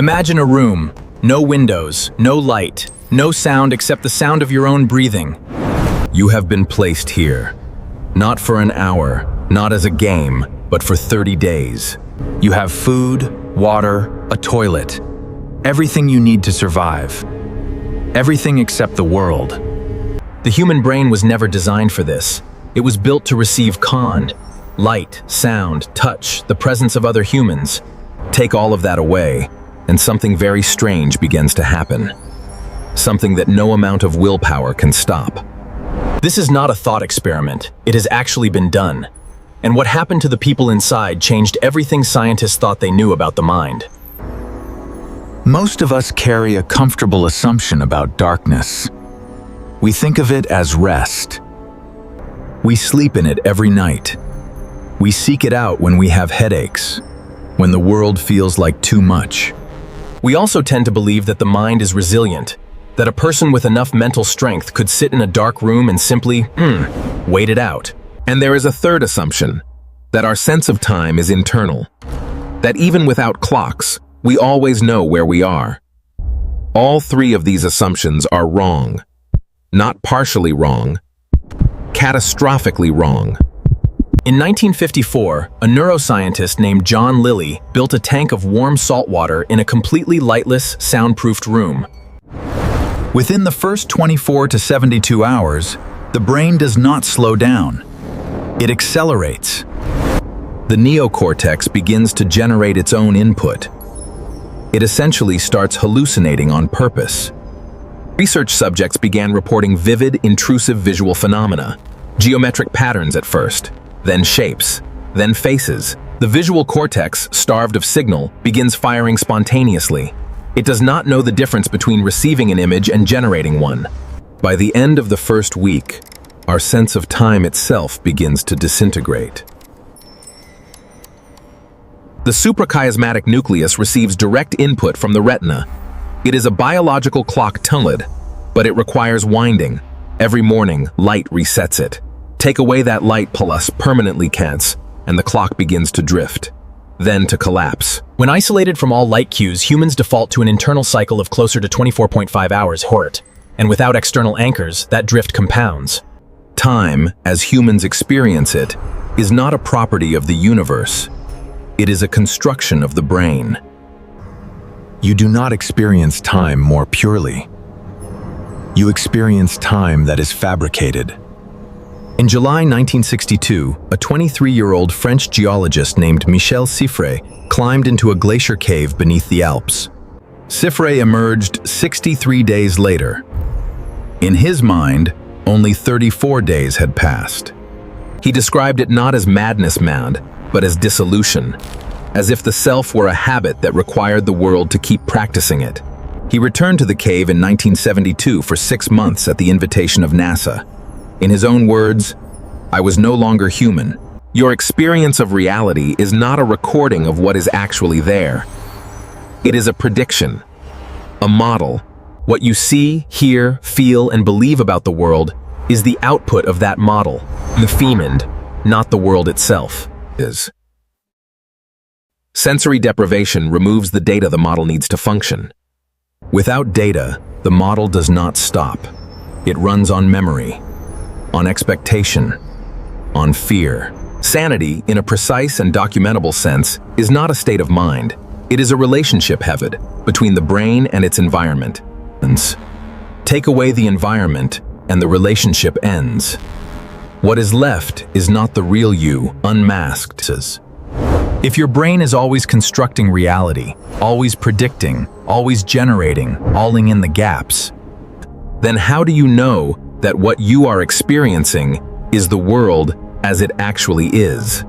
Imagine a room, no windows, no light, no sound except the sound of your own breathing. You have been placed here, not for an hour, not as a game, but for 30 days. You have food, water, a toilet, everything you need to survive. Everything except the world. The human brain was never designed for this. It was built to receive light, sound, touch, the presence of other humans. Take all of that away, and something very strange begins to happen. Something that no amount of willpower can stop. This is not a thought experiment. It has actually been done. And what happened to the people inside changed everything scientists thought they knew about the mind. Most of us carry a comfortable assumption about darkness. We think of it as rest. We sleep in it every night. We seek it out when we have headaches, when the world feels like too much. We also tend to believe that the mind is resilient, that a person with enough mental strength could sit in a dark room and simply, wait it out. And there is a third assumption, that our sense of time is internal. That even without clocks, we always know where we are. All three of these assumptions are wrong. Not partially wrong, catastrophically wrong. In 1954, a neuroscientist named John Lilly built a tank of warm salt water in a completely lightless, soundproofed room. Within the first 24 to 72 hours, the brain does not slow down. It accelerates. The neocortex begins to generate its own input. It essentially starts hallucinating on purpose. Research subjects began reporting vivid, intrusive visual phenomena. Geometric patterns at first, then shapes, then faces. The visual cortex, starved of signal, begins firing spontaneously. It does not know the difference between receiving an image and generating one. By the end of the first week, our sense of time itself begins to disintegrate. The suprachiasmatic nucleus receives direct input from the retina. It is a biological clock tunneling, but it requires winding. Every morning, light resets it. Take away that light plus permanently can't, and the clock begins to drift, then to collapse. When isolated from all light cues, humans default to an internal cycle of closer to 24.5 hours, and without external anchors, that drift compounds. Time, as humans experience it, is not a property of the universe. It is a construction of the brain. You do not experience time more purely. You experience time that is fabricated. In July 1962, a 23-year-old French geologist named Michel Siffre climbed into a glacier cave beneath the Alps. Siffre emerged 63 days later. In his mind, only 34 days had passed. He described it not as madness, but as dissolution, as if the self were a habit that required the world to keep practicing it. He returned to the cave in 1972 for 6 months at the invitation of NASA. In his own words, "I was no longer human. Your experience of reality is not a recording of what is actually there. It is a prediction, a model. What you see, hear, feel, and believe about the world is the output of that model, the fiend, not the world itself." Sensory deprivation removes the data the model needs to function. Without data, the model does not stop. It runs on memory, on expectation, on fear. Sanity, in a precise and documentable sense, is not a state of mind. It is a relationship between the brain and its environment. Take away the environment, and the relationship ends. What is left is not the real you, unmasked. If your brain is always constructing reality, always predicting, always generating, alling in the gaps, then how do you know that what you are experiencing is the world as it actually is?